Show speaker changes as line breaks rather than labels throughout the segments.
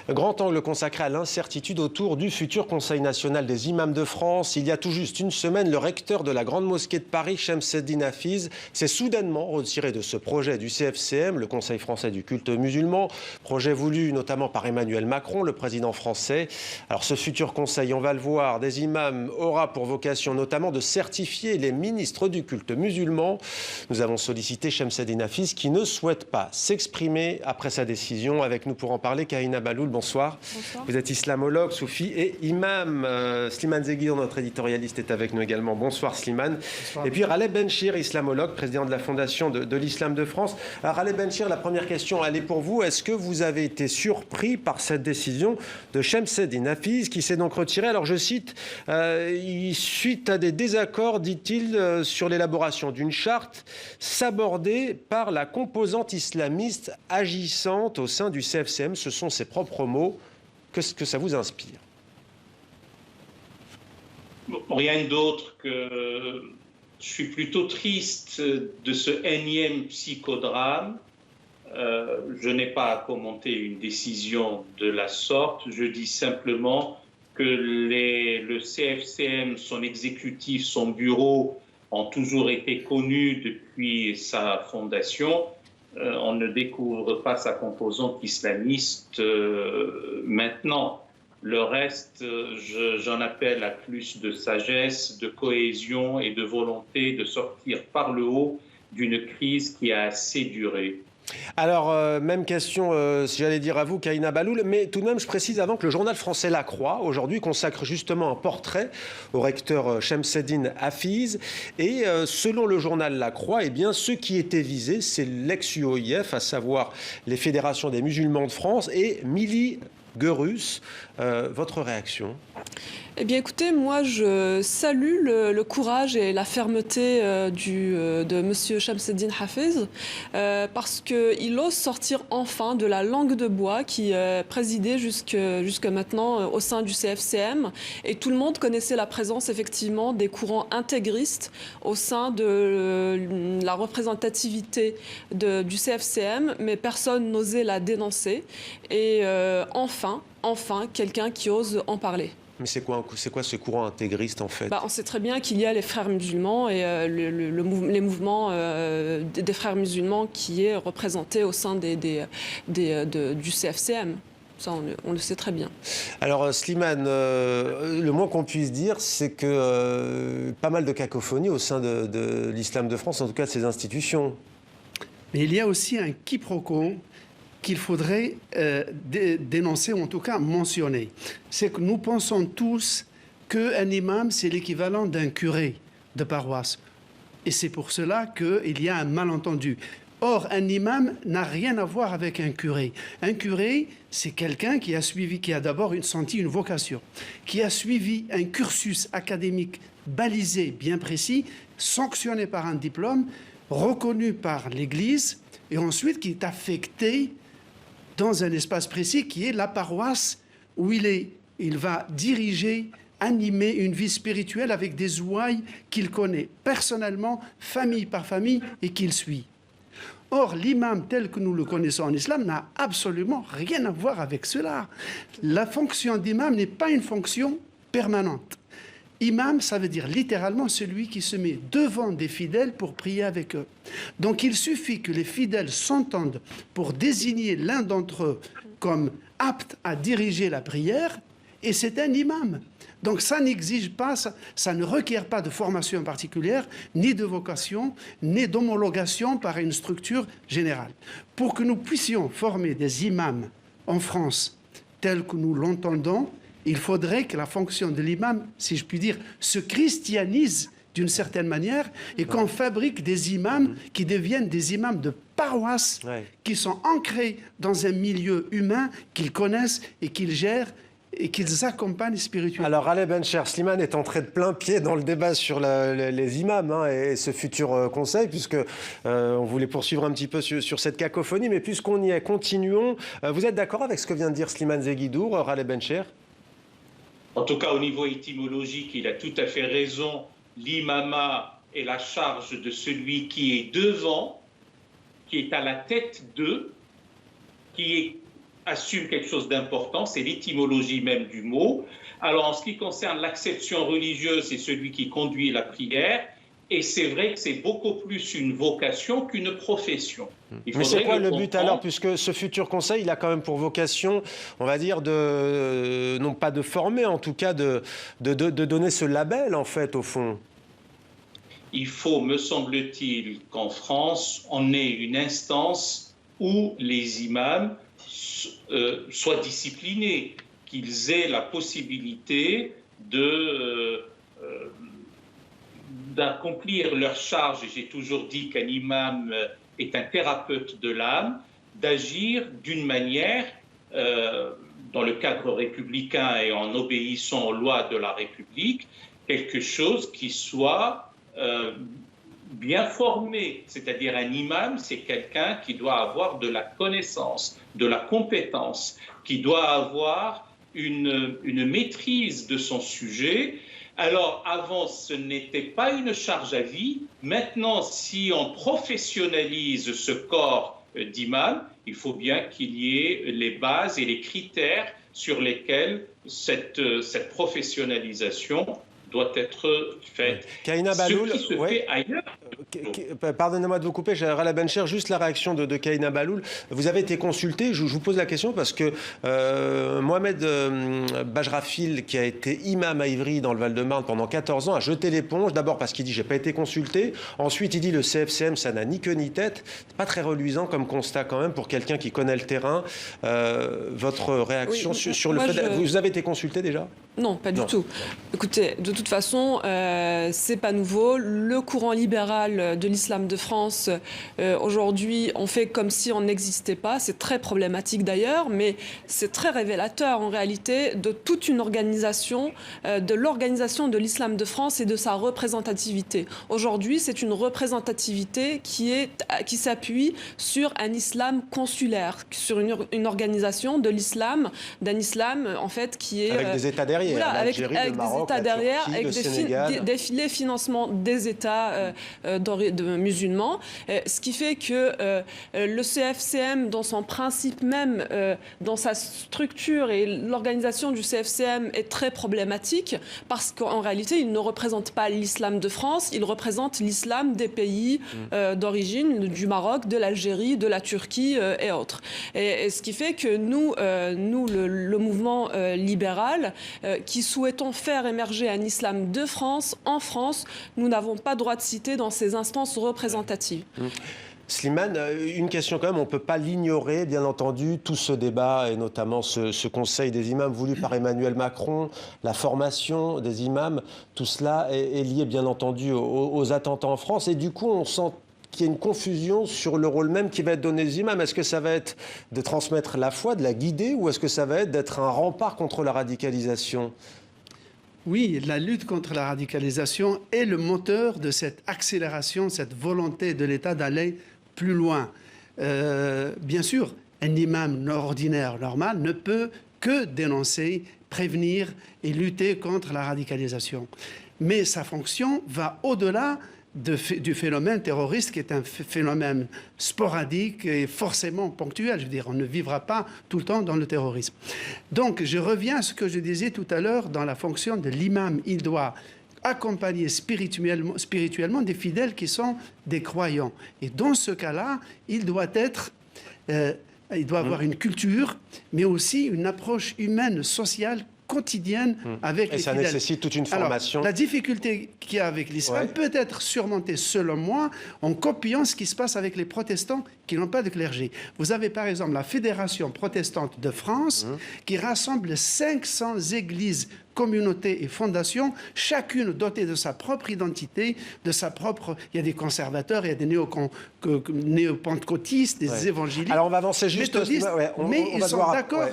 Grand angle consacré à l'incertitude autour du futur Conseil national des imams de France. Il y a tout juste une semaine, le recteur de la Grande Mosquée de Paris, Chemseddine Hafiz, s'est soudainement retiré de ce projet du CFCM, le Conseil français du culte musulman, projet voulu notamment par Emmanuel Macron, le président français. Alors ce futur Conseil, on va le voir, des imams aura pour vocation notamment de certifier les ministres du culte musulman. Nous avons sollicité Chemseddine Hafiz qui ne souhaite pas s'exprimer après sa décision. Avec nous pour en parler, Kahina Baloul, bonsoir. Bonsoir. Vous êtes islamologue, soufi et imam. Slimane Zeguidour, notre éditorialiste, est avec nous également. Bonsoir Slimane. Bonsoir. Et puis Raleh Benchir, islamologue, président de la Fondation de l'Islam de France. Alors Raleh Benchir, la première question, elle est pour vous. Est-ce que vous avez été surpris par cette décision de Chemseddine Hafiz qui s'est donc retiré? Alors je cite, suite à des désaccords, dit-il, sur l'élaboration d'une charte sabordée par la composante islamiste agissante au sein du CFCM. Ce sont ses propres mots. Qu'est-ce que ça vous inspire?
Rien d'autre que je suis plutôt triste de ce énième psychodrame. Je n'ai pas à commenter une décision de la sorte. Je dis simplement que le CFCM, son exécutif, son bureau ont toujours été connus depuis sa fondation. On ne découvre pas sa composante islamiste maintenant. Le reste, j'en appelle à plus de sagesse, de cohésion et de volonté de sortir par le haut d'une crise qui a assez duré.
Alors, même question, j'allais dire à vous, Kahina Baloul, mais tout de même, je précise avant que le journal français La Croix, aujourd'hui, consacre justement un portrait au recteur Chemseddine Hafiz. Et selon le journal La Croix, eh bien, ceux qui étaient visés, c'est l'ex-UOIF, à savoir les fédérations des musulmans de France et Mili Görüs. Votre réaction ?
Eh bien, écoutez, moi, je salue le courage et la fermeté de M. Chemseddine Hafiz parce qu'il ose sortir enfin de la langue de bois qui présidait jusque maintenant au sein du CFCM. Et tout le monde connaissait la présence, effectivement, des courants intégristes au sein de la représentativité du CFCM, mais personne n'osait la dénoncer. Et enfin, quelqu'un qui ose en parler.
Mais c'est quoi ce courant intégriste en fait?
On sait très bien qu'il y a les frères musulmans et les mouvements des frères musulmans qui est représenté au sein du CFCM. Ça, on le sait très bien.
Alors Slimane, le moins qu'on puisse dire, c'est que pas mal de cacophonie au sein de l'islam de France, en tout cas de ses institutions.
Mais il y a aussi un quiproquo qu'il faudrait dénoncer, ou en tout cas mentionner. C'est que nous pensons tous qu'un imam, c'est l'équivalent d'un curé de paroisse. Et c'est pour cela qu'il y a un malentendu. Or, un imam n'a rien à voir avec un curé. Un curé, c'est quelqu'un qui a d'abord senti une vocation, qui a suivi un cursus académique balisé, bien précis, sanctionné par un diplôme, reconnu par l'Église, et ensuite qui est affecté dans un espace précis qui est la paroisse où il va diriger, animer une vie spirituelle avec des ouailles qu'il connaît personnellement, famille par famille, et qu'il suit. Or, l'imam tel que nous le connaissons en islam n'a absolument rien à voir avec cela. La fonction d'imam n'est pas une fonction permanente. Imam, ça veut dire littéralement celui qui se met devant des fidèles pour prier avec eux. Donc il suffit que les fidèles s'entendent pour désigner l'un d'entre eux comme apte à diriger la prière, et c'est un imam. Donc ça n'exige pas, ça ne requiert pas de formation particulière, ni de vocation, ni d'homologation par une structure générale. Pour que nous puissions former des imams en France tels que nous l'entendons, il faudrait que la fonction de l'imam, si je puis dire, se christianise d'une certaine manière et qu'on fabrique des imams qui deviennent des imams de paroisse, qui sont ancrés dans un milieu humain qu'ils connaissent et qu'ils gèrent et qu'ils accompagnent spirituellement.
Alors, Raleh Benchir, Slimane est entré de plein pied dans le débat sur les imams et ce futur conseil, puisque on voulait poursuivre un petit peu sur cette cacophonie, mais puisqu'on y est, continuons. Vous êtes d'accord avec ce que vient de dire Slimane Zeguidour, Raleh Benchir?
En tout cas, au niveau étymologique, il a tout à fait raison. L'imama est la charge de celui qui est devant, qui est à la tête d'eux, qui est assume quelque chose d'important, c'est l'étymologie même du mot. Alors, en ce qui concerne l'acception religieuse, c'est celui qui conduit la prière. Et c'est vrai que c'est beaucoup plus une vocation qu'une profession.
Mais c'est quoi le but alors, puisque ce futur conseil, il a quand même pour vocation, on va dire, non pas de former, en tout cas de donner ce label, en fait, au fond.
Il faut, me semble-t-il, qu'en France, on ait une instance où les imams soient disciplinés, qu'ils aient la possibilité d'accomplir leur charge. J'ai toujours dit qu'un imam est un thérapeute de l'âme, d'agir d'une manière, dans le cadre républicain et en obéissant aux lois de la République, quelque chose qui soit bien formé. C'est-à-dire un imam, c'est quelqu'un qui doit avoir de la connaissance, de la compétence, qui doit avoir une maîtrise de son sujet. Alors, avant, ce n'était pas une charge à vie. Maintenant, si on professionnalise ce corps d'imam, il faut bien qu'il y ait les bases et les critères sur lesquels cette professionnalisation doit être faite.
Kaïna Balloul,
ce qui se fait ailleurs.
Pardonnez-moi de vous couper, Rala Bencher, juste la réaction de Kaïna Balloul. Vous avez été consulté, je vous pose la question parce que Mohamed Bajrafil, qui a été imam à Ivry dans le Val-de-Marne pendant 14 ans, a jeté l'éponge. D'abord parce qu'il dit « j'ai pas été consulté ». Ensuite, il dit « le CFCM, ça n'a ni queue ni tête ». C'est pas très reluisant comme constat quand même pour quelqu'un qui connaît le terrain. Votre réaction sur le fait... Vous avez été consulté déjà ?
Non, pas du tout. Écoutez, de toute façon, c'est pas nouveau. Le courant libéral de l'islam de France, aujourd'hui, on fait comme si on n'existait pas. C'est très problématique d'ailleurs, mais c'est très révélateur en réalité de toute une organisation, de l'organisation de l'islam de France et de sa représentativité. Aujourd'hui, c'est une représentativité qui s'appuie sur un islam consulaire, sur une organisation de l'islam, d'un islam en fait qui est...
Avec des États derrière.
Voilà, avec des États derrière,
Turquie,
avec les financements des États musulmans, ce qui fait que le CFCM, dans son principe même, dans sa structure et l'organisation du CFCM est très problématique parce qu'en réalité, il ne représente pas l'islam de France, il représente l'islam des pays d'origine, du Maroc, de l'Algérie, de la Turquie et autres. Et ce qui fait que nous le mouvement libéral, qui souhaitons faire émerger un islam de France, en France, nous n'avons pas droit de citer dans ces instances représentatives.
Slimane, une question quand même, on ne peut pas l'ignorer, bien entendu, tout ce débat, et notamment ce conseil des imams voulu par Emmanuel Macron, la formation des imams, tout cela est lié, bien entendu, aux attentats en France. Et du coup, on sent qu'il y a une confusion sur le rôle même qui va être donné aux imams. Est-ce que ça va être de transmettre la foi, de la guider, ou est-ce que ça va être d'être un rempart contre la radicalisation ?
Oui, la lutte contre la radicalisation est le moteur de cette accélération, cette volonté de l'État d'aller plus loin. Bien sûr, un imam ordinaire, normal, ne peut que dénoncer, prévenir et lutter contre la radicalisation. Mais sa fonction va au-delà du phénomène terroriste, qui est un phénomène sporadique et forcément ponctuel. Je veux dire, on ne vivra pas tout le temps dans le terrorisme. Donc, je reviens à ce que je disais tout à l'heure dans la fonction de l'imam. Il doit accompagner spirituellement des fidèles qui sont des croyants. Et dans ce cas-là, il doit avoir une culture, mais aussi une approche humaine, sociale, quotidienne avec les fidèles.
Et ça nécessite toute une formation.
Alors, la difficulté qu'il y a avec l'islam peut être surmontée, selon moi, en copiant ce qui se passe avec les protestants qui n'ont pas de clergé. Vous avez par exemple la Fédération protestante de France qui rassemble 500 églises, communautés et fondations, chacune dotée de sa propre identité, de sa propre... Il y a des conservateurs, il y a des néo-pentecôtistes, des évangélistes.
Alors on va avancer juste...
mais ils sont d'accord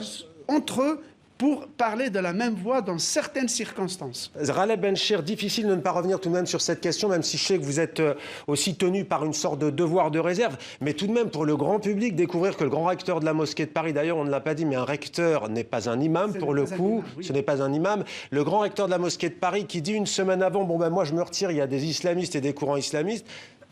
entre eux pour parler de la même voix dans certaines circonstances.
Rala Bencher, difficile de ne pas revenir tout de même sur cette question, même si je sais que vous êtes aussi tenu par une sorte de devoir de réserve, mais tout de même pour le grand public, découvrir que le grand recteur de la mosquée de Paris, d'ailleurs on ne l'a pas dit, mais un recteur n'est pas un imam pour le coup, ce n'est pas un imam, le grand recteur de la mosquée de Paris qui dit une semaine avant, bon ben moi je me retire, il y a des islamistes et des courants islamistes,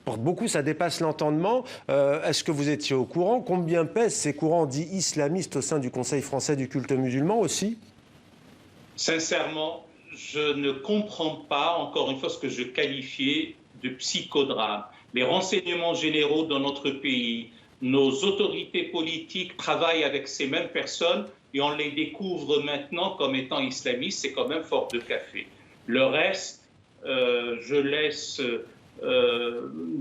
Pour beaucoup, ça dépasse l'entendement. Est-ce que vous étiez au courant? Combien pèsent ces courants dits islamistes au sein du Conseil français du culte musulman aussi?
Sincèrement, je ne comprends pas, encore une fois, ce que je qualifiais de psychodrame. Les renseignements généraux dans notre pays, nos autorités politiques travaillent avec ces mêmes personnes et on les découvre maintenant comme étant islamistes. C'est quand même fort de café. Le reste, je laisse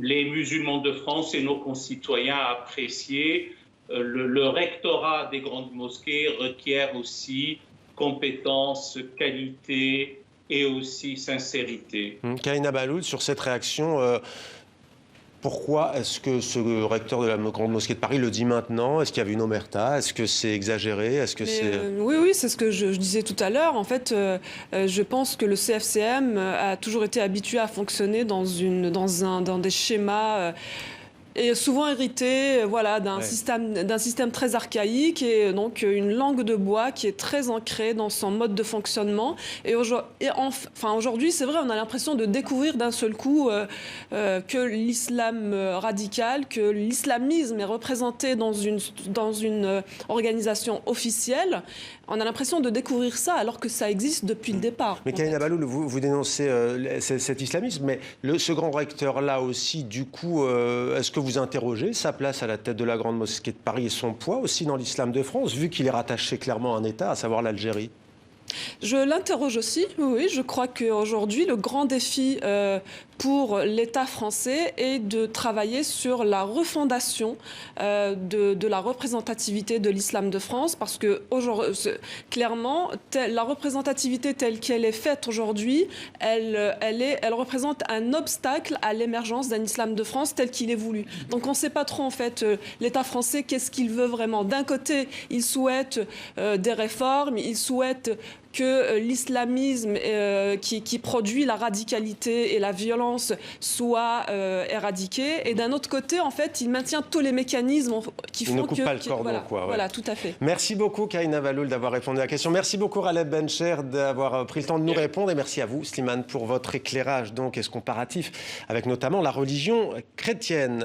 les musulmans de France et nos concitoyens apprécier. Le rectorat des grandes mosquées requiert aussi compétence, qualité et aussi sincérité.
Kahina Bahloul, sur cette réaction, pourquoi est-ce que ce recteur de la Grande Mosquée de Paris le dit maintenant? Est-ce qu'il y avait une omerta? Est-ce que c'est exagéré? Est-ce que
oui, c'est ce que je disais tout à l'heure. En fait, je pense que le CFCM a toujours été habitué à fonctionner dans des schémas et souvent hérité d'un système très archaïque et donc une langue de bois qui est très ancrée dans son mode de fonctionnement. Aujourd'hui, c'est vrai, on a l'impression de découvrir d'un seul coup que l'islam radical, que l'islamisme est représenté dans une organisation officielle. On a l'impression de découvrir ça alors que ça existe depuis le départ.
Mais Kahina Bahloul, vous dénoncez cet islamisme, mais ce grand recteur-là aussi, du coup, est-ce que vous interrogez sa place à la tête de la Grande Mosquée de Paris et son poids aussi dans l'islam de France, vu qu'il est rattaché clairement à un État, à savoir l'Algérie?
Je l'interroge aussi, oui. Je crois qu'aujourd'hui, le grand défi pour l'État français est de travailler sur la refondation de la représentativité de l'islam de France, parce que clairement, la représentativité telle qu'elle est faite aujourd'hui, elle représente un obstacle à l'émergence d'un islam de France tel qu'il est voulu. Donc on ne sait pas trop, en fait, l'État français, qu'est-ce qu'il veut vraiment. D'un côté, il souhaite des réformes, il souhaite que l'islamisme qui produit la radicalité et la violence soit éradiqué. Et d'un autre côté, en fait, il maintient tous les mécanismes qui font que...
Il ne coupe pas le cordon, quoi. Ouais.
Voilà, tout à fait.
Merci beaucoup, Kahina Bahloul, d'avoir répondu à la question. Merci beaucoup, Raleb Bencher, d'avoir pris le temps de nous répondre. Et merci à vous, Slimane, pour votre éclairage donc, et ce comparatif avec notamment la religion chrétienne.